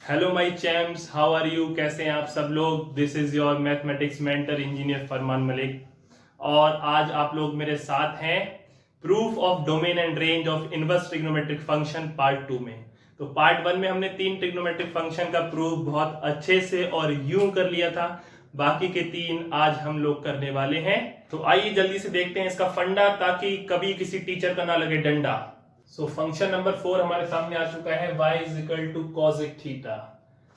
Hello my champs, how are you? कैसे हैं आप सब लोग? This is your mathematics mentor engineer Farman Malik. और आज आप लोग मेरे साथ हैं proof of domain and range of inverse trigonometric function part 2 में। तो पार्ट 1 में हमने 3 ट्रिग्नोमेट्रिक फंक्शन का प्रूफ बहुत अच्छे से और यूं कर लिया था। बाकी के 3 आज हम लोग करने वाले हैं। तो आइए जल्दी से देखते हैं इसका फंडा, ताकि कभी किसी टीचर का ना लगे डंडा। सो फंक्शन नंबर 4 हमारे सामने आ चुका है, y is equal to cosec theta.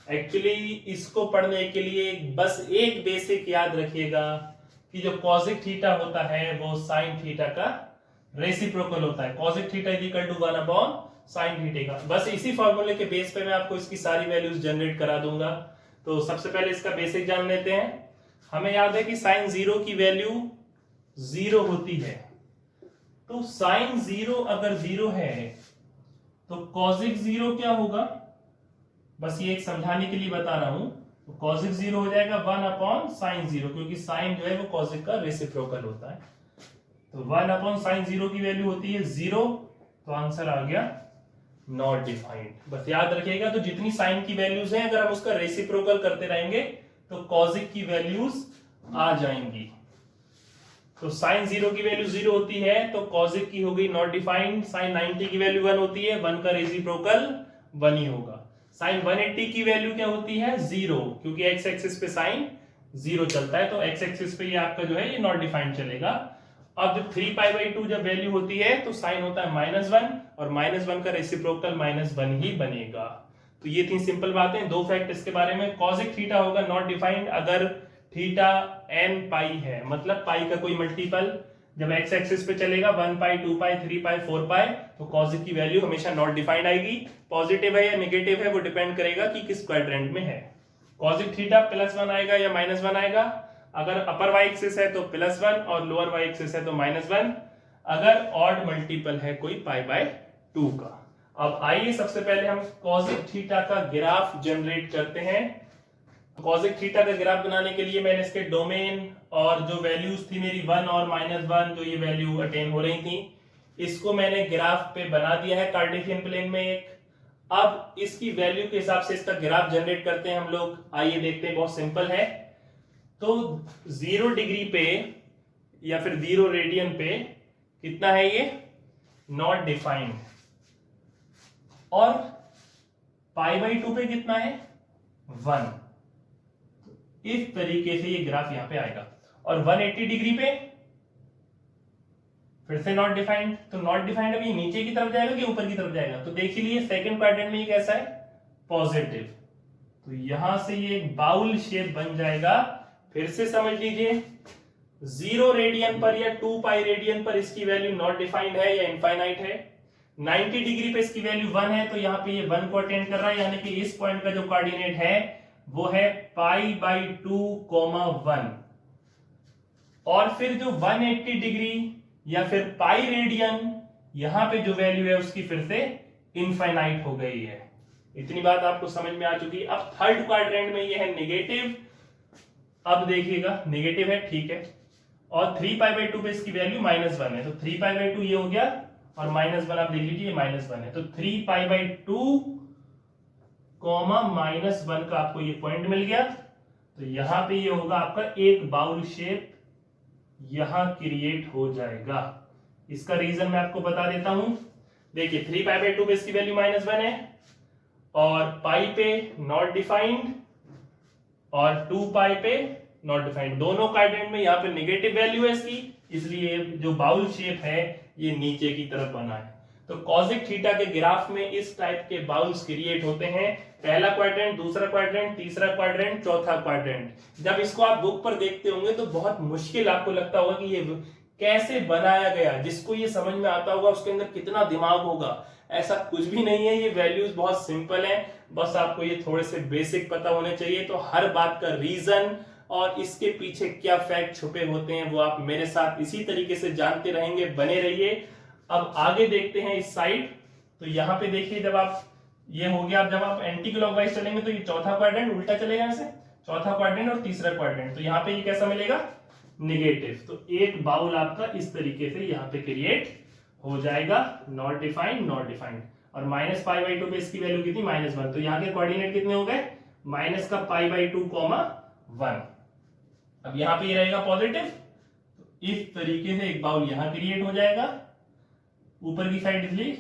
Actually इसको पढ़ने के लिए बस एक बेसिक याद रखिएगा कि जो कॉसेक थीटा होता है वो साइन थीटा का रेसिप्रोकल होता है। Cosec theta is equal to 1 upon sine theta का। बस इसी फॉर्मूले के बेस पे मैं आपको इसकी सारी वैल्यूज जनरेट करा दूंगा। तो सबसे पहले इसका बेसिक जान लेते हैं। हमें याद है कि साइन जीरो की वैल्यू जीरो होती है। तो साइन जीरो अगर जीरो है तो कॉसिक जीरो क्या होगा? बस ये एक समझाने के लिए बता रहा हूं। तो कॉसिक जीरो हो जाएगा 1 अपॉन साइन जीरो, क्योंकि साइन जो है वो कॉसिक का रेसिप्रोकल होता है। तो 1 अपॉन साइन जीरो की वैल्यू होती है 0। तो आंसर आ गया नॉट डिफाइंड। बस याद रखिएगा, तो जितनी साइन की वैल्यूज हैं अगर हम उसका रेसिप्रोकल करते रहेंगे तो कॉसिक की वैल्यूज आ जाएंगी। तो साइन जीरो की वैल्यू जीरो होती है तो कॉसिक की हो गई नॉट डिफाइंड। साइन 90 की वैल्यू 1 होती है, 1 का रेसिप्रोकल 1 ही होगा। साइन 180 की वैल्यू क्या होती है? 0, क्योंकि एक्स एक्सिस पे साइन 0 चलता है। तो एक्स एक्सिस पे ये आपका जो है ये नॉट डिफाइंड चलेगा। अब जब 3π/2 जब वैल्यू होती है तो साइन होता है -1, और -1 का रेसिप्रोकल -1 ही बनेगा। तो ये थी सिंपल बातें। दो फैक्ट इसके बारे में। कॉसिक थीटा होगा नॉट डिफाइंड अगर थीटा n पाई है, मतलब पाई का कोई मल्टीपल जब एक्स एक्सिस पे चलेगा 1π 2π 3π 4π, तो कॉसिक की वैल्यू हमेशा नॉट डिफाइंड आएगी। पॉजिटिव है या नेगेटिव है वो डिपेंड करेगा कि किस क्वाड्रेंट में है। कॉसिक थीटा +1 आएगा या -1 आएगा। अगर अपर वाई एक्सिस है तो +1 और लोअर वाई एक्सिस है तो -1, अगर ऑड मल्टीपल है कोई π/2 का। अब आइए सबसे पहले हम कॉसिक थीटा का ग्राफ जनरेट करते हैं। कॉसिक थीटा का ग्राफ बनाने के लिए मैंने इसके डोमेन और जो वैल्यूज थी मेरी 1 और -1, जो ये वैल्यू अटेन हो रही थी, इसको मैंने ग्राफ पे बना दिया है कार्टेशियन प्लेन में एक। अब इसकी वैल्यू के हिसाब से इसका ग्राफ जनरेट करते हैं हम लोग। आइए देखते हैं, बहुत सिंपल है। तो 0 डिग्री पे या फिर 0 रेडियन पे कितना है ये? Not defined. और π/2 पे कितना है? 1। इस तरीके से ये ग्राफ यहां पे आएगा। और 180 डिग्री पे फिर से नॉट डिफाइंड। तो नॉट डिफाइंड अभी नीचे की तरफ जाएगा कि ऊपर की तरफ जाएगा? तो देख लिए सेकंड क्वाड्रेंट में ये कैसा है? पॉजिटिव। तो यहां से ये एक बाउल शेप बन जाएगा। फिर से समझ लीजिए, 0 रेडियन पर या 2π रेडियन पर इसकी वैल्यू नॉट डिफाइंड है या इनफाइनाइट है। 90 डिग्री पे इसकी वैल्यू 1 है, तो यहां पे ये 1 को अटेंड कर रहा है, यानी कि इस पॉइंट का जो कोऑर्डिनेट है वो है π/2, 1। और फिर जो 180 डिग्री या फिर पाई रेडियन, यहां पे जो वैल्यू है उसकी फिर से इनफाइनाइट हो गई है। इतनी बात आपको समझ में आ चुकी। अब थर्ड क्वाड्रेंट में ये है नेगेटिव। अब देखिएगा नेगेटिव है, ठीक है। और 3π/2 पे इसकी वैल्यू -1 है, तो 3π/2 ये हो गया, और -1 आप देख लीजिए ये -1 है। तो 3π/2, -1 का आपको ये पॉइंट मिल गया। तो यहां पे ये होगा आपका एक बाउल शेप यहां क्रिएट हो जाएगा। इसका रीजन मैं आपको बता देता हूं। देखिए 3π/2 पे इसकी वैल्यू -1 है, और पाई पे नॉट डिफाइंड, और 2π पे नॉट डिफाइंड। दोनों क्वाड्रेंट में यहां पे नेगेटिव वैल्यू है इसकी, इसलिए जो बाउल शेप है ये नीचे की तरफ बना है। तो कॉसिक थीटा के ग्राफ में इस टाइप के बाउल्स क्रिएट होते हैं। पहला क्वाड्रेंट, दूसरा क्वाड्रेंट, तीसरा क्वाड्रेंट, चौथा क्वाड्रेंट। जब इसको आप बुक पर देखते होंगे तो बहुत मुश्किल आपको लगता होगा कि ये कैसे बनाया गया। जिसको ये समझ में आता होगा उसके अंदर कितना दिमाग होगा। ऐसा कुछ भी नहीं है, ये वैल्यूज बहुत सिंपल है। बस आपको ये थोड़े से बेसिक पता होने चाहिए। तो हर बात का रीजन और इसके पीछे क्या फैक्ट छुपे होते हैं वो आप मेरे साथ इसी तरीके से जानते रहेंगे। बने रहिए। अब आगे देखते हैं इस साइड। तो यहां पे देखिए, जब आप ये हो गया, अब जब आप एंटी क्लॉकवाइज चलेंगे तो ये चौथा क्वाड्रेंट उल्टा चलेगा ऐसे, चौथा क्वाड्रेंट और तीसरा क्वाड्रेंट। तो यहाँ पे ये कैसा मिलेगा? नेगेटिव। तो एक बाउल आपका इस तरीके से यहाँ पे क्रिएट हो जाएगा, नॉट डिफाइंड, नॉट डिफाइंड। और माइनस पाई बाई टू पे इसकी वैल्यू कितनी -1, तो यहाँ के कोऑर्डिनेट कितने हो गए माइनस का पाई बाई टू कॉमा 1। अब यहाँ पे ये रहेगा पॉजिटिव, तो इस तरीके से एक बाउल यहाँ क्रिएट हो जाएगा ऊपर की साइड, इसलिए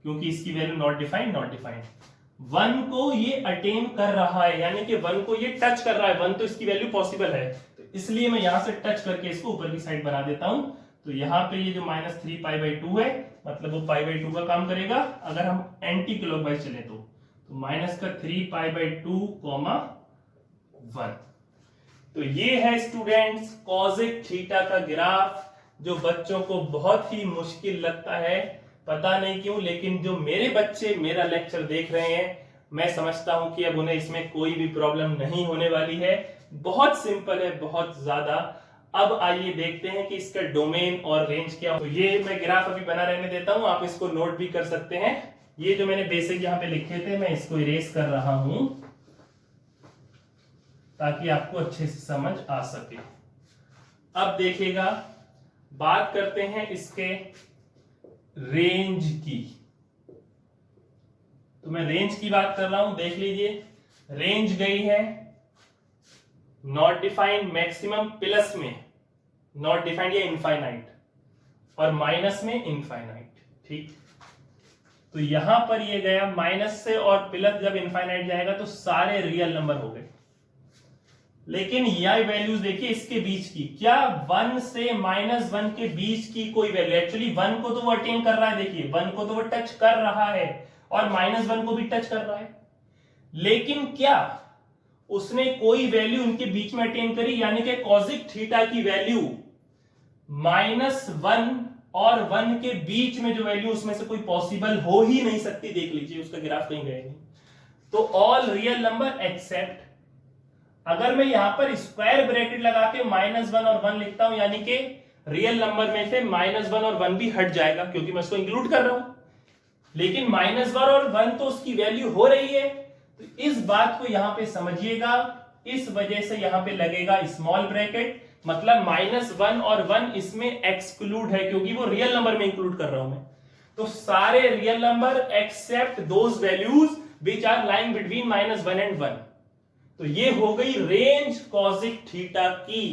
क्योंकि इसकी वैल्यू नॉट डिफाइंड 1 को ये अटेन कर रहा है, यानी कि 1 को ये टच कर रहा है, 1 तो इसकी वैल्यू पॉसिबल है, तो इसलिए मैं यहां से टच करके इसको ऊपर की साइड बना देता हूं। तो यहाँ पे ये जो -3 पाई बाई टू है, मतलब वो पाई बाई टू का काम करेगा। अगर हम एंटी क्लॉकवाइज चले तो माइनस का 3 पाई बाई टू कॉमा 1। तो ये है स्टूडेंट्स कॉसेक थीटा का ग्राफ, जो बच्चों को बहुत ही मुश्किल लगता है, पता नहीं क्यों, लेकिन जो मेरे बच्चे मेरा लेक्चर देख रहे हैं, मैं समझता हूं कि अब उन्हें इसमें कोई भी प्रॉब्लम नहीं होने वाली है। बहुत सिंपल है, बहुत ज्यादा। अब आइए देखते हैं कि इसका डोमेन और रेंज क्या हो। तो ये मैं ग्राफ अभी बना रहने देता हूं, आप इसको नोट भी कर सकते हैं। ये जो मैंने बेसिक यहाँ पे लिखे थे, मैं इसको इरेज कर रहा हूं ताकि आपको अच्छे से समझ आ सके। अब देखिएगा, बात करते हैं इसके रेंज की। तो मैं रेंज की बात कर रहा हूं, देख लीजिए। रेंज गई है नॉट डिफाइंड मैक्सिमम प्लस में नॉट डिफाइंड या इनफाइनाइट, और माइनस में इनफाइनाइट। ठीक, तो यहां पर ये गया माइनस से, और प्लस जब इनफाइनाइट जाएगा तो सारे रियल नंबर हो गए। लेकिन यह वैल्यूज देखिए इसके बीच की, क्या 1 से -1 के बीच की कोई वैल्यू, एक्चुअली 1 को तो वो अटेन कर रहा है, देखिए 1 को तो वो टच कर रहा है और -1 को भी टच कर रहा है, लेकिन क्या उसने कोई वैल्यू इनके बीच में अटेन करी, यानी कि कॉसेक थीटा की वैल्यू -1 और 1 के बीच में जो वैल्यू, उसमें से कोई पॉसिबल हो ही नहीं सकती। देख लीजिए उसका ग्राफ कहीं गया नहीं। तो ऑल रियल नंबर एक्सेप्ट, अगर मैं यहां पर स्क्वायर ब्रैकेट लगा के -1 और 1 लिखता हूं, यानी कि रियल नंबर में से -1 और 1 भी हट जाएगा क्योंकि मैं उसको इंक्लूड कर रहा हूं, लेकिन -1 और 1 तो उसकी वैल्यू हो रही है। तो इस बात को यहां पे समझिएगा, इस वजह से यहां पे लगेगा स्मॉल ब्रैकेट, मतलब -1 और 1 इसमें एक्सक्लूड है क्योंकि वो रियल नंबर में इंक्लूड कर रहा हूं मैं। तो सारे real number except those values which are lying between -1 and 1। तो ये हो गई रेंज कॉसेक थीटा की।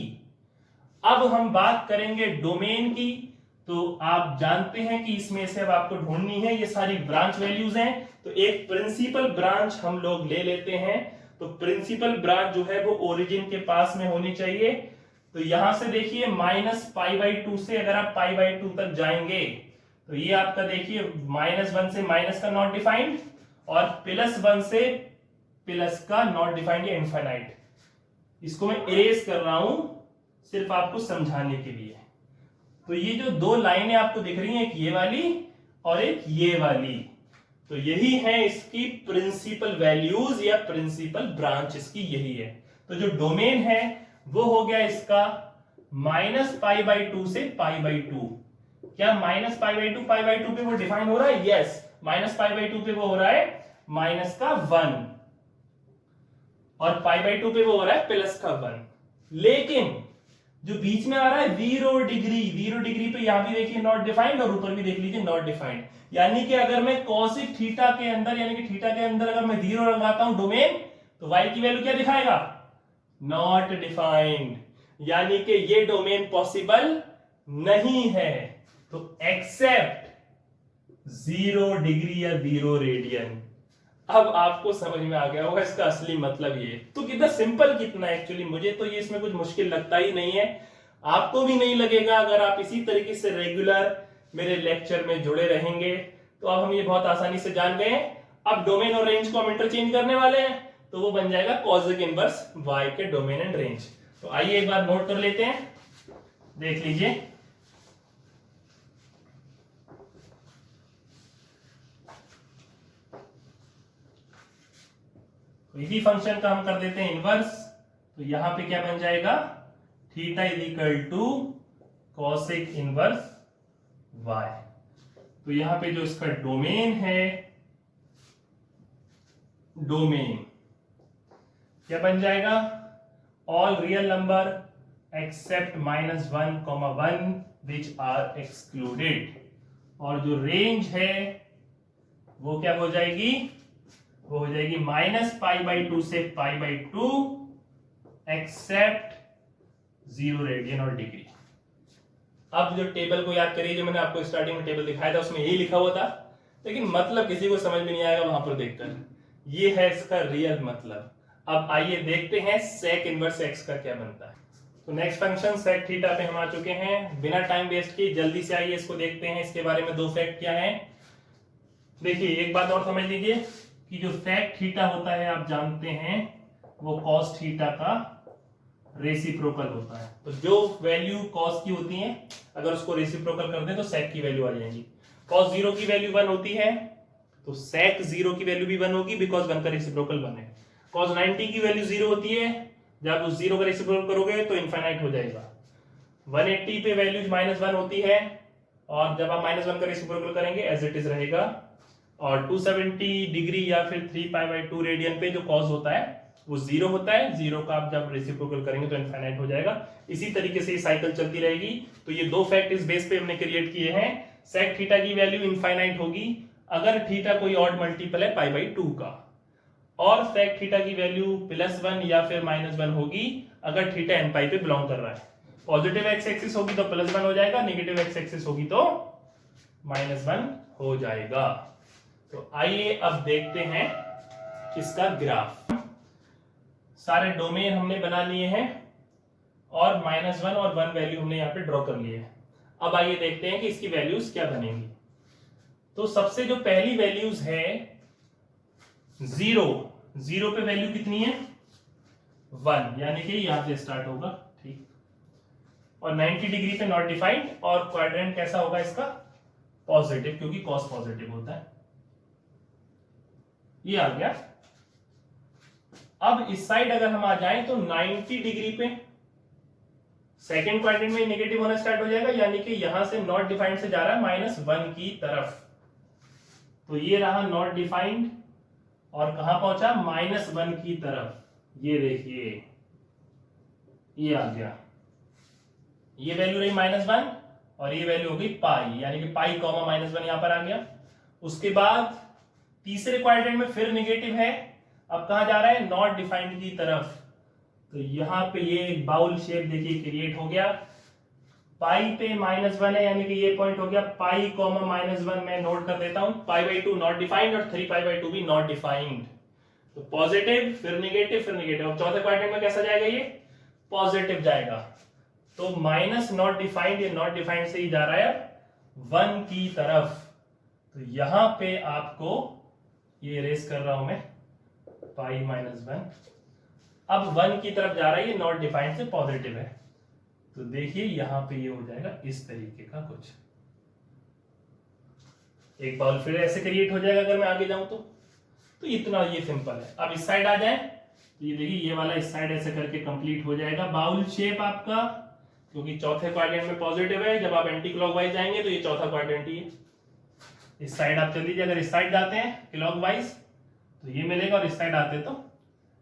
अब हम बात करेंगे डोमेन की। तो आप जानते हैं कि इसमें से अब आपको ढूंढनी है, ये सारी ब्रांच वैल्यूज हैं। तो एक प्रिंसिपल ब्रांच हम लोग ले लेते हैं। तो प्रिंसिपल ब्रांच जो है वो ओरिजिन के पास में होनी चाहिए। तो यहां से देखिए -π/2 से अगर आप π/2 तक जाएंगे तो ये आपका देखिए -1 से माइनस का नॉट डिफाइंड और +1 से प्लस का नॉट डिफाइंड या इनफाइनाइट। इसको मैं इरेज कर रहा हूं सिर्फ आपको समझाने के लिए। तो ये जो दो लाइनें आपको दिख रही हैं, एक ये वाली और एक ये वाली, तो यही है इसकी प्रिंसिपल वैल्यूज या प्रिंसिपल ब्रांच, इसकी यही है। तो जो डोमेन है वो हो गया इसका -π/2 से π/2। क्या -π/2 π/2 पे वो डिफाइन हो रहा है? यस, -π/2 पे वो हो रहा है -1 और π/2 पे वो हो रहा है +1। लेकिन जो बीच में आ रहा है 0 डिग्री पे यहां भी देखिए नॉट डिफाइंड और ऊपर भी देख लीजिए नॉट डिफाइंड। यानी कि अगर मैं कॉसेक थीटा के अंदर, यानी कि थीटा के अंदर अगर मैं 0 लगाता हूं डोमेन, तो y की वैल्यू क्या दिखाएगा? नॉट डिफाइंड, यानी कि ये डोमेन पॉसिबल नहीं है। तो एक्सेप्ट 0 डिग्री या 0 रेडियन। अब आपको समझ में आ गया होगा इसका असली मतलब ये। तो कितना सिंपल, कितना एक्चुअली मुझे तो ये इसमें कुछ मुश्किल लगता ही नहीं है, आपको भी नहीं लगेगा अगर आप इसी तरीके से रेगुलर मेरे लेक्चर में जुड़े रहेंगे। तो अब हम ये बहुत आसानी से जान गए। अब डोमेन और रेंज को हम इंटरचेंज करने वाले हैं, तो वो बन जाएगा कॉसेक इनवर्स y के डोमेन एंड रेंज। तो आइए एक बार नोट कर लेते हैं, देख लीजिए। इसी फंक्शन का हम कर देते हैं इनवर्स। तो यहां पे क्या बन जाएगा? Theta is equal to cosec inverse y। तो यहां पे जो इसका डोमेन है, डोमेन क्या बन जाएगा? All real number except -1, 1 which are excluded. और जो रेंज है वो क्या हो जाएगी, वो हो जाएगी -π/2 से π/2 एक्सेप्ट 0 रेडियन और डिग्री। अब जो टेबल को याद करिए, जो मैंने आपको स्टार्टिंग में टेबल दिखाया था उसमें यही लिखा हुआ था, लेकिन मतलब किसी को समझ में नहीं आएगा वहां पर देखकर। ये है इसका रियल मतलब। अब आइए देखते हैं sec इनवर्स x का क्या बनता है। तो नेक्स्ट फंक्शन sec थीटा पे हम आ चुके हैं। बिना टाइम वेस्ट किए जल्दी से आइए इसको देखते हैं। इसके बारे में दो फैक्ट क्या है, देखिए एक बात और समझ लीजिए कि जो sec थीटा होता है आप जानते हैं वो cos थीटा का रेसिप्रोकल होता है। तो जो वैल्यू cos की होती है अगर उसको रेसिप्रोकल कर दें तो sec की वैल्यू आ जाएगी। cos 0 की वैल्यू 1 होती है तो sec 0 की वैल्यू भी 1 होगी, बिकॉज 1 का रेसिप्रोकल 1 है। cos 90 की वैल्यू 0 होती है, जब उस 0 का रेसिप्रोकल करोगे तो इनफाइनाइट हो जाएगा। 180 पे वैल्यू -1 होती है, और जब आप -1 का रेसिप्रोकल करेंगे एज इट इज रहेगा। और 270 डिग्री या फिर 3π/2 रेडियन पे जो cos होता है वो 0 होता है। 0 का आप जब रेसिप्रोकल करेंगे तो इनफाइनाइट हो जाएगा। इसी तरीके से ये साइकिल चलती रहेगी। तो ये दो फैक्ट इस बेस पे हमने क्रिएट किए हैं। sec थीटा की वैल्यू इनफाइनाइट होगी अगर थीटा कोई ऑड मल्टीपल है π/2 का, और sec थीटा की वैल्यू +1 या फिर -1 होगी अगर थीटा n पाई पे बिलोंग कर रहा है। पॉजिटिव एक्स एक्सिस होगी तो +1 हो जाएगा, नेगेटिव एक्स एक्सिस होगी तो -1 हो जाएगा। तो आइए अब देखते हैं इसका ग्राफ। सारे डोमेन हमने बना लिए हैं और -1 और 1 वैल्यू हमने यहाँ पे ड्रॉ कर लिए हैं। अब आइए देखते हैं कि इसकी वैल्यूज क्या बनेंगी। तो सबसे जो पहली वैल्यूज है 0 पे वैल्यू कितनी है 1, यानी कि यहां से स्टार्ट होगा, ठीक। और 90 डिग्री पे नॉट डिफाइंड, और क्वाड्रेंट कैसा होगा इसका पॉजिटिव, क्योंकि cos पॉजिटिव होता है। ये आ गया। अब इस साइड अगर हम आ जाएं तो 90 डिग्री पे सेकेंड क्वाड्रेंट में नेगेटिव होना स्टार्ट हो जाएगा, यानी कि यहां से नॉट डिफाइंड से जा रहा है -1 की तरफ। तो ये रहा नॉट डिफाइंड और कहां पहुंचा -1 की तरफ। ये देखिए ये आ गया, ये वैल्यू रही -1 और ये वैल्यू हो गई पाई, यानी कि पाई कॉमा -1 यहां पर आ गया। उसके बाद तीसरे क्वाड्रेंट में फिर नेगेटिव है, अब कहां जा रहा है नॉट डिफाइंड की तरफ। तो यहां पे ये एक बाउल शेप देखिए क्रिएट हो गया। पाई पे -1 है, यानी कि ये पॉइंट हो गया पाई कॉमा -1। मैं नोट कर देता हूं π/2 नॉट डिफाइंड और 3π/2 भी नॉट डिफाइंड। तो पॉजिटिव फिर नेगेटिव फिर नेगेटिव। अब चौथे क्वाड्रेंट में कैसा जाएगा, ये पॉजिटिव जाएगा। तो माइनस नॉट डिफाइंड, ये नॉट डिफाइंड से ही जा रहा है 1 की तरफ। तो यहां पे आपको ये रेस कर रहा हूं मैं पाई -1, अब 1 की तरफ जा रहा है, ये नॉट डिफाइंड से पॉजिटिव है। तो देखिए यहां पे ये हो जाएगा इस तरीके का कुछ, एक बाउल फिर ऐसे क्रिएट हो जाएगा अगर मैं आगे जाऊं तो इतना ये सिंपल है। अब इस साइड आ जाए तो ये देखिए ये वाला इस साइड ऐसे करके कंप्लीट हो जाएगा बाउल शेप आपका, क्योंकि चौथे क्वाड्रेंट में पॉजिटिव है। जब आप एंटी क्लॉकवाइज जाएंगे तो ये चौथा क्वाड्रेंट ही है। इस साइड आप चल दीजिए, अगर इस साइड जाते हैं क्लॉकवाइज तो ये मिलेगा, और इस साइड आते तो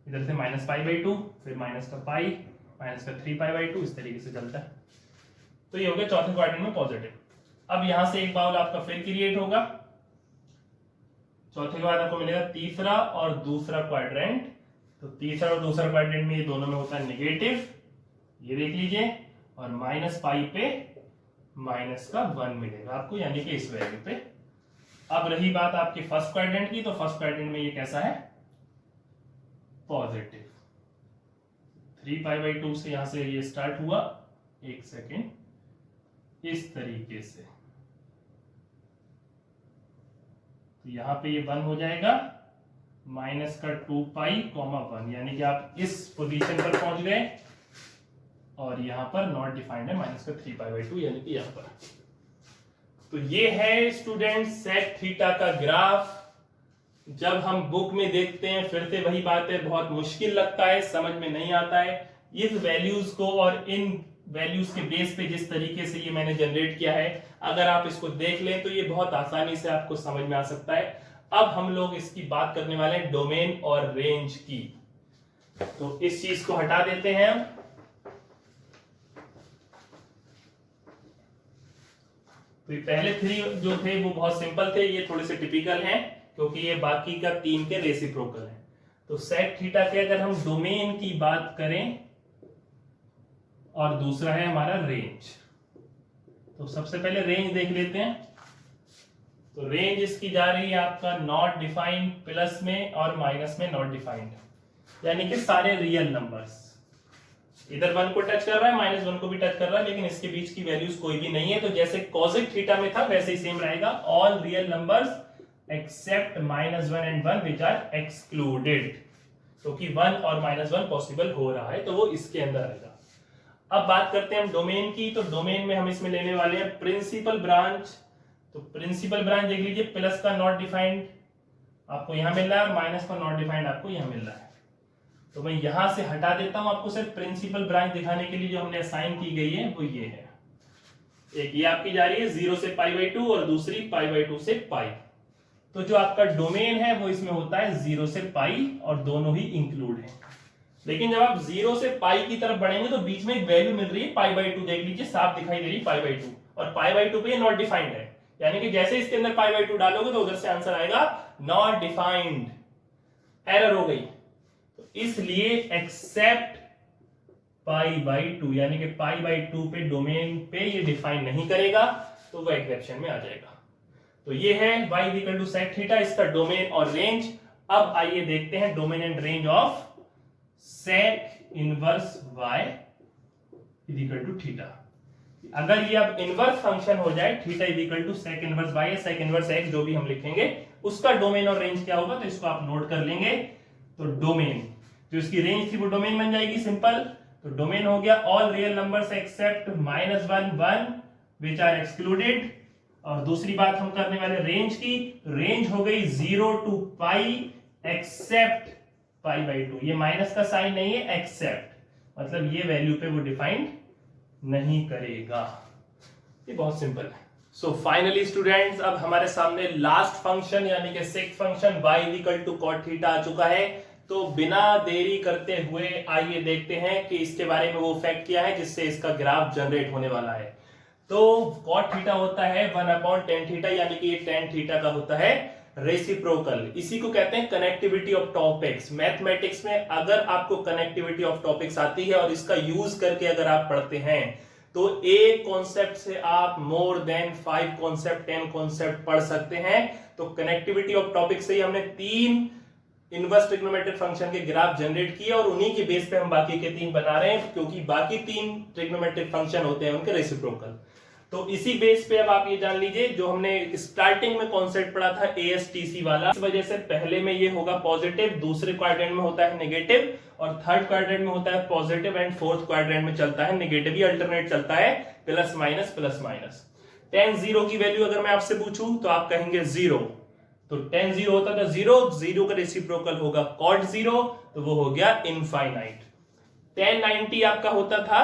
इधर से -π/2 फिर माइनस का पाई माइनस का 3π/2 इस तरीके से चलता है। तो ये हो गया चौथे क्वाड्रेंट में पॉजिटिव। अब यहां से एक बाउल आपका फिर क्रिएट होगा, चौथे के बाद आपको मिलेगा तीसरा और दूसरा क्वाड्रेंट। तो तीसरा और दूसरा क्वाड्रेंट में ये दोनों में होता है नेगेटिव, ये देख लीजिए, और -π पे -1 मिलेगा आपको, यानी कि इस वैल्यू पे। अब रही बात आपके फर्स्ट क्वाड्रेंट की, तो फर्स्ट क्वाड्रेंट में ये कैसा है पॉजिटिव। 3π/2 से यहां से ये स्टार्ट हुआ, एक सेकेंड, इस तरीके से। तो यहां पे ये 1 हो जाएगा, माइनस का 2π, 1, यानी कि आप इस पोजीशन पर पहुंच गए, और यहां पर नॉट डिफाइंड है -3π/2, यानी कि यहां पर। तो ये है स्टूडेंट सेक थीटा का ग्राफ। जब हम बुक में देखते हैं फिर से वही बात है, बहुत मुश्किल लगता है, समझ में नहीं आता है इस वैल्यूज को, और इन वैल्यूज के बेस पे जिस तरीके से ये मैंने जनरेट किया है, अगर आप इसको देख लें तो ये बहुत आसानी से आपको समझ में आ सकता है। अब हम लोग इसकी बात करने वाले हैं डोमेन और रेंज की। तो इस चीज को हटा देते हैं हम। तो ये पहले 3 जो थे वो बहुत सिंपल थे, ये थोड़े से टिपिकल हैं, क्योंकि ये बाकी का 3 के रेसिप्रोकल है। तो सेक थीटा के अगर हम डोमेन की बात करें और दूसरा है हमारा रेंज, तो सबसे पहले रेंज देख लेते हैं। तो रेंज इसकी जा रही है आपका नॉट डिफाइंड प्लस में और माइनस में नॉट डिफाइंड, यानी कि सारे रियल नंबर्स। इधर 1 को टच कर रहा है, -1 को भी टच कर रहा है, लेकिन इसके बीच की वैल्यूज कोई भी नहीं है। तो जैसे कॉसेक थीटा में था वैसे ही सेम रहेगा, all real numbers except -1 and 1 which are excluded, क्योंकि 1 और -1 पॉसिबल हो रहा है, तो वो इसके अंदर आएगा। अब बात करते हैं हम डोमेन की। तो डोमेन में हम इसमें लेने वाले हैं प्रिंसिपल ब्रांच। तो प्रिंसिपल ब्रांच देख लीजिए, प्लस का नॉट डिफाइंड आपको यहां मिल रहा है और माइनस का नॉट डिफाइंड आपको यहां मिल रहा है। तो मैं यहां से हटा देता हूं, आपको सिर्फ प्रिंसिपल ब्रांच दिखाने के लिए जो हमने असाइन की गई है वो ये है। एक ये आपकी जा रही है 0 से π/2 और दूसरी π/2 से π। तो जो आपका डोमेन है वो इसमें होता है 0 से π और दोनों ही इंक्लूड है। लेकिन जब आप 0 से π की तरफ बढ़ेंगे तो बीच में एक वैल्यू मिल रही है π/2, देख लीजिए साफ दिखाई दे रही है π/2, और π/2 पे ये नॉट डिफाइंड है, यानी कि जैसे इसके अंदर π/2 डालोगे तो उधर से आंसर आएगा नॉट डिफाइंड, एरर हो गई। तो इसलिए एक्सेप्ट π/2, यानी कि π/2 पे डोमेन पे ये डिफाइन नहीं करेगा, तो वो एक्सेप्शन में आ जाएगा। तो ये है y equal to sec theta, इसका डोमेन और रेंज। अब आइए देखते हैं domain and range of sec inverse y equal to theta. अगर ये अब इनवर्स फंक्शन हो जाए theta equal to sec inverse y या सेक इनवर्स x, जो भी हम लिखेंगे, उसका डोमेन और रेंज क्या होगा, तो इसको आप नोट कर लेंगे। तो डोमेन जो इसकी रेंज थी वो डोमेन बन जाएगी सिंपल। तो डोमेन हो गया all real numbers except -1 1 which are excluded. और दूसरी बात हम करने वाले रेंज की, रेंज हो गई 0 to π एक्सेप्ट π/2। ये माइनस का साइन नहीं है, एक्सेप्ट मतलब ये वैल्यू पे वो डिफाइंड नहीं करेगा। ये बहुत सिंपल है। सो फाइनली स्टूडेंट्स, अब हमारे सामने लास्ट फंक्शन यानी कि sec function y equal to cot theta आ चुका है। तो बिना देरी करते हुए आइए देखते हैं कि इसके बारे में वो फैक्ट क्या है जिससे इसका ग्राफ जनरेट होने वाला है। तो cot थीटा होता है 1/tan थीटा, यानी कि ये tan थीटा का होता है रेसिप्रोकल। इसी को कहते हैं कनेक्टिविटी ऑफ टॉपिक्स। मैथमेटिक्स में अगर आपको कनेक्टिविटी ऑफ टॉपिक्स आती है और इसका यूज करके अगर आप पढ़ते हैं तो एक कॉन्सेप्ट से आप मोर देन 5 कॉन्सेप्ट 10 कॉन्सेप्ट पढ़ सकते हैं। तो कनेक्टिविटी ऑफ टॉपिक से ही हमने 3 इनवर्स ट्रिग्नोमेट्रिक फंक्शन के ग्राफ जनरेट किए और उन्हीं के बेस पे हम बाकी के 3 बना रहे हैं, क्योंकि बाकी 3 ट्रिग्नोमेट्रिक फंक्शन होते हैं उनके रेसिप्रोकल। तो इसी बेस पे अब आप ये जान लीजिए, जो हमने स्टार्टिंग में कॉन्सेप्ट पढ़ा था ASTC वाला, इस वजह से पहले में ये होगा पॉजिटिव, दूसरे क्वाड्रेंट में होता है नेगेटिव, और थर्ड क्वाड्रेंट में होता है पॉजिटिव, एंड फोर्थ क्वाड्रेंट में चलता है नेगेटिव। ही अल्टरनेट चलता है प्लस माइनस। tan 0 की वैल्यू अगर मैं आपसे पूछूं तो आप कहेंगे 0। तो tan 0 होता था 0 का रेसिप्रोकल होगा cot 0, तो वो हो गया इनफाइनाइट। tan 90 आपका होता था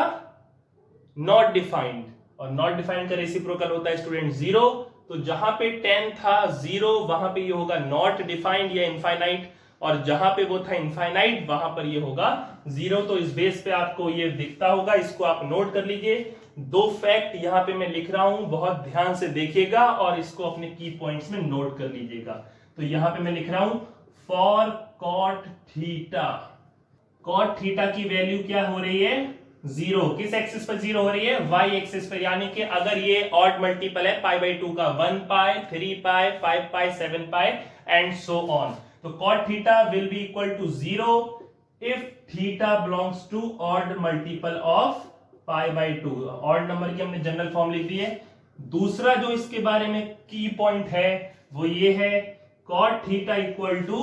नॉट डिफाइंड, और नॉट डिफाइंड का रेसिप्रोकल होता है स्टूडेंट 0। तो जहां पे tan था 0 वहां पे ये होगा नॉट डिफाइंड या इनफाइनाइट, और जहां पे वो था इनफाइनाइट वहां पर ये होगा 0। तो इस बेस पे आपको ये दिखता होगा, इसको आप नोट कर लीजिए। 2 फैक्ट यहां पे मैं लिख रहा हूं, बहुत ध्यान से देखिएगा और इसको अपने की पॉइंट्स में नोट कर लीजिएगा। तो यहां पे मैं लिख रहा हूं for cot theta, cot theta की वैल्यू क्या हो रही है 0। किस एक्सिस पर 0 हो रही है, y एक्सिस पर, यानी कि अगर ये ऑड मल्टीपल है π/2 का 1π 3π 5π 7π एंड सो ऑन, तो cot theta will be equal to 0 if theta belongs to odd multiple of π/2। Odd number की हमने जनरल फॉर्म लिख दी है। दूसरा जो इसके बारे में की पॉइंट है वो ये है cot थीटा इक्वल टू,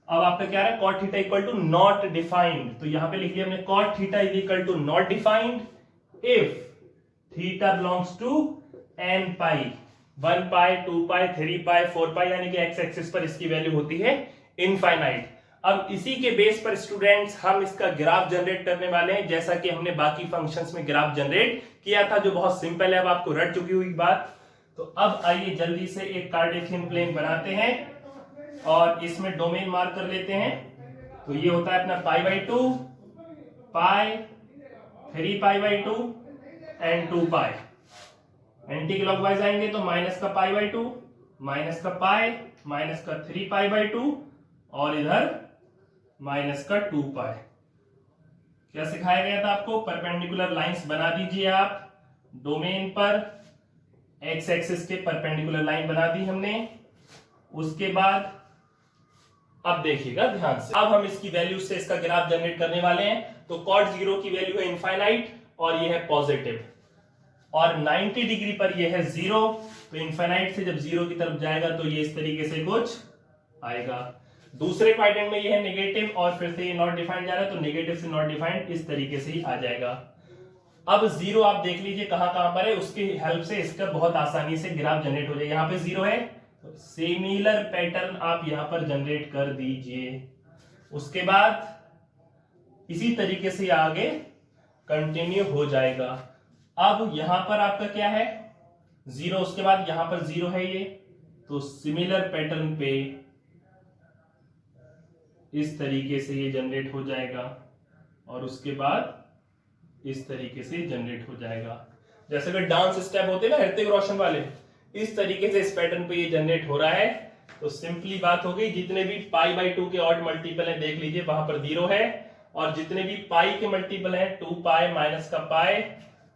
अब आपका क्या है cot theta equal to not defined. तो यहां पे लिख लिया हमने cot theta is equal to not defined if theta belongs to n pi, 1 pi 2 pi 3 pi 4 pi, यानी कि x एक्सिस पर इसकी वैल्यू होती है इनफाइनाइट। अब इसी के बेस पर स्टूडेंट्स हम इसका ग्राफ जनरेट करने वाले हैं, जैसा कि हमने बाकी फंक्शंस में ग्राफ जनरेट किया था, जो बहुत सिंपल है, अब आपको रट चुकी हुई बात। तो अब आइए जल्दी से एक कार्टेशियन प्लेन बनाते हैं और इसमें डोमेन मार्क कर लेते हैं। तो ये होता है अपना π/2, पाई 3π/2 एंड 2 पाई। एंटी क्लॉकवाइज आएंगे तो माइनस का π/2 माइनस का पाई, माइनस का 3π/2 और इधर माइनस का 2π। क्या सिखाया गया था आपको? परपेंडिकुलर लाइंस बना दीजिए आप डोमेन पर, एक्स एक्सिस के परपेंडिकुलर लाइन बना दी हमने। उसके बाद अब देखिएगा ध्यान से, अब हम इसकी वैल्यू से इसका ग्राफ जनरेट करने वाले हैं। तो कॉट 0 की वैल्यू है इनफाइनाइट और ये है पॉजिटिव, और 90 डिग्री पर ये है 0। तो इनफाइनाइट से जब 0 की तरफ जाएगा तो ये इस तरीके से कुछ आएगा। दूसरे क्वाड्रेंट में ये है नेगेटिव और फिर से ये नॉट डिफाइंड जा रहा है, तो नेगेटिव से नॉट डिफाइंड इस तरीके से ही आ जाएगा। अब 0 आप देख लीजिए कहां पर है, उसकी हेल्प से इसका बहुत आसानी से ग्राफ जनरेट हो जाएगा। यहाँ पे 0 है तो सिमिलर पैटर्न आप यहां पर जनरेट कर दीजिए। उसके बाद इसी तरीके से आगे कंटिन्यू हो जाएगा। अब यहां पर आपका क्या है 0, उसके बाद यहां पर 0 है ये, तो सिमिलर पैटर्न पे इस तरीके से ये जनरेट हो जाएगा और उसके बाद इस तरीके से जनरेट हो जाएगा। जैसे कि डांस स्टेप होते हैं ना ऋतिक रोशन वाले, इस तरीके से इस पैटर्न पे ये जनरेट हो रहा है। तो सिंपली बात हो गई, जितने भी π/2 के ऑड मल्टीपल हैं देख लीजिए वहां पर 0 है, और जितने भी पाई के मल्टीपल हैं 2π माइनस का पाई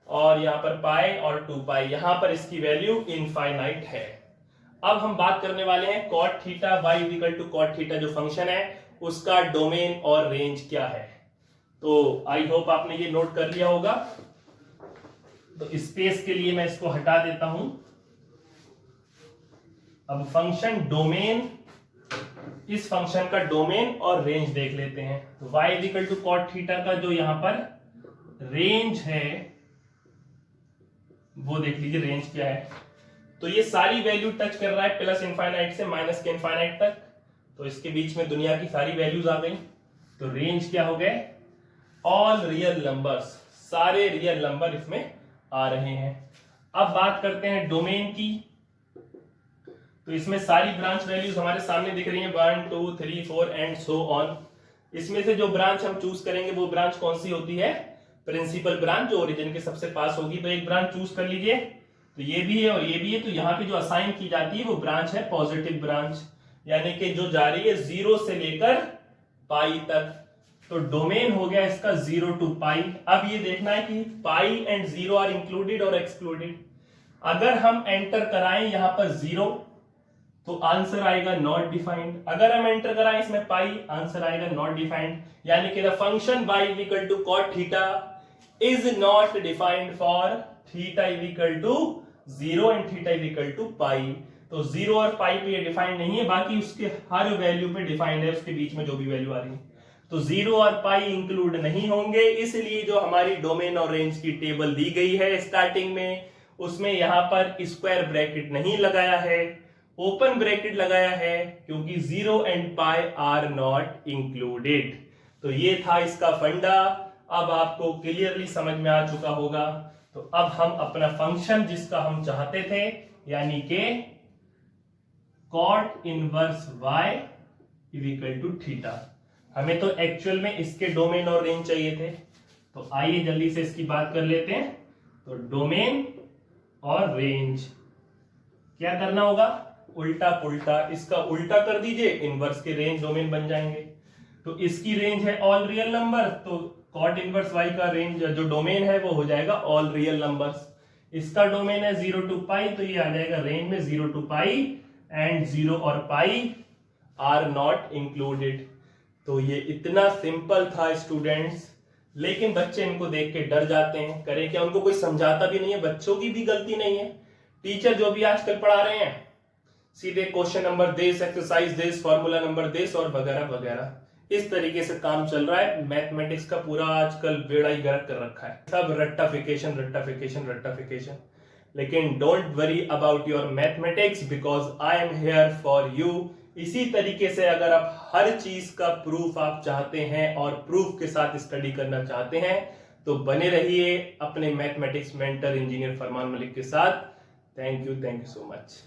और यहाँ पर पाई और 2π, यहां पर इसकी वैल्यू इनफाइनाइट है। अब हम बात करने वाले हैं cot theta y equal to cot theta जो फंक्शन है उसका डोमेन और रेंज क्या है। तो आई होप आपने ये नोट कर लिया होगा। तो स्पेस के लिए मैं इसको हटा देता हूं। अब फंक्शन डोमेन, इस फंक्शन का डोमेन और रेंज देख लेते हैं। तो y equal to cot theta का जो यहां पर रेंज है वो देख लीजिए रेंज क्या है। तो ये सारी वैल्यू टच कर रहा है प्लस इनफाइनाइट से माइनस के इनफाइनाइट तक, तो इसके बीच में दुनिया की सारी वैल्यूज आ गई। तो रेंज क्या हो गए, ऑल रियल नंबर्स, सारे रियल नंबर इसमें आ रहे हैं। अब बात करते हैं डोमेन की। तो इसमें सारी ब्रांच वैल्यूज हमारे सामने दिख रही हैं 1 2 3 4 एंड सो ऑन। इसमें से जो ब्रांच हम चूज करेंगे वो ब्रांच कौन सी होती है, प्रिंसिपल ब्रांच जो ओरिजिन के सबसे पास होगी। तो एक ब्रांच चूज कर लीजिए, तो ये भी है और ये भी है। तो यहाँ पे जो असाइन की जाती है वो ब्रांच है पॉजिटिव ब्रांच, यानी कि जो जा रही है 0 से लेकर पाई तक। तो डोमेन हो गया इसका 0 to पाई। अब ये देखना है कि पाई एंड 0 आर इंक्लूडेड और एक्सक्लूडेड। अगर हम एंटर कराएं यहां पर 0 तो आंसर आएगा नॉट डिफाइंड। अगर हम एंटर कराएं इसमें पाई, आंसर आएगा नॉट डिफाइंड। यानी कि the function y equal to cot theta is not defined for theta equal to 0 and theta equal to pi. तो 0 और पाई पे ये डिफाइंड नहीं है, बाकी उसके हर वैल्यू पे डिफाइंड है, उसके बीच में जो भी वैल्यू आ रही है। तो 0 और पाई इंक्लूड नहीं होंगे, इसलिए जो हमारी डोमेन और रेंज की टेबल दी गई है स्टार्टिंग में, उसमें यहां पर स्क्वायर ब्रैकेट नहीं लगाया है, ओपन ब्रैकेट लगाया है, क्योंकि 0 and pi are not included. तो ये था इसका फंडा। अब आपको क्लियरली समझ में आ चुका होगा। तो अब हम अपना फंक्शन जिसका हम चाहते थे, यानी के cot inverse y equal to theta, हमें तो एक्चुअल में इसके डोमेन और रेंज चाहिए थे। तो आइए जल्दी से इसकी बात कर लेते हैं। तो डोमेन और रेंज क्या करना होगा, उल्टा पुल्टा, इसका उल्टा कर दीजिए, इनवर्स के रेंज डोमेन बन जाएंगे। तो इसकी रेंज है ऑल रियल नंबर, तो cot इनवर्स y का रेंज जो डोमेन है वो हो जाएगा ऑल रियल नंबर्स। इसका डोमेन है 0 to पाई, तो ये आ जाएगा रेंज में 0 to पाई एंड 0 और पाई आर नॉट इंक्लूडेड। तो ये इतना सिंपल था स्टूडेंट्स, लेकिन बच्चे इनको देख के डर जाते हैं। करें क्या, उनको कोई समझाता भी नहीं है, बच्चों की भी गलती नहीं है। टीचर जो भी आजकल पढ़ा रहे हैं सीधे क्वेश्चन नंबर देस, एक्सरसाइज देस, फॉर्मूला नंबर देस और वगैरह वगैरह, इस तरीके से काम चल रहा है। मैथमेटिक्स का पूरा आजकल बेड़ा ही गर्क कर रखा है, सब रट्टाफिकेशन रट्टाफिकेशन रट्टाफिकेशन। लेकिन don't worry about your mathematics because I am here for you. इसी तरीके से अगर आप हर चीज का प्रूफ आप चाहते हैं और प्रूफ के साथ स्टडी करना चाहते हैं तो बने रहिए अपने mathematics mentor engineer Farman Malik के साथ। Thank you so much.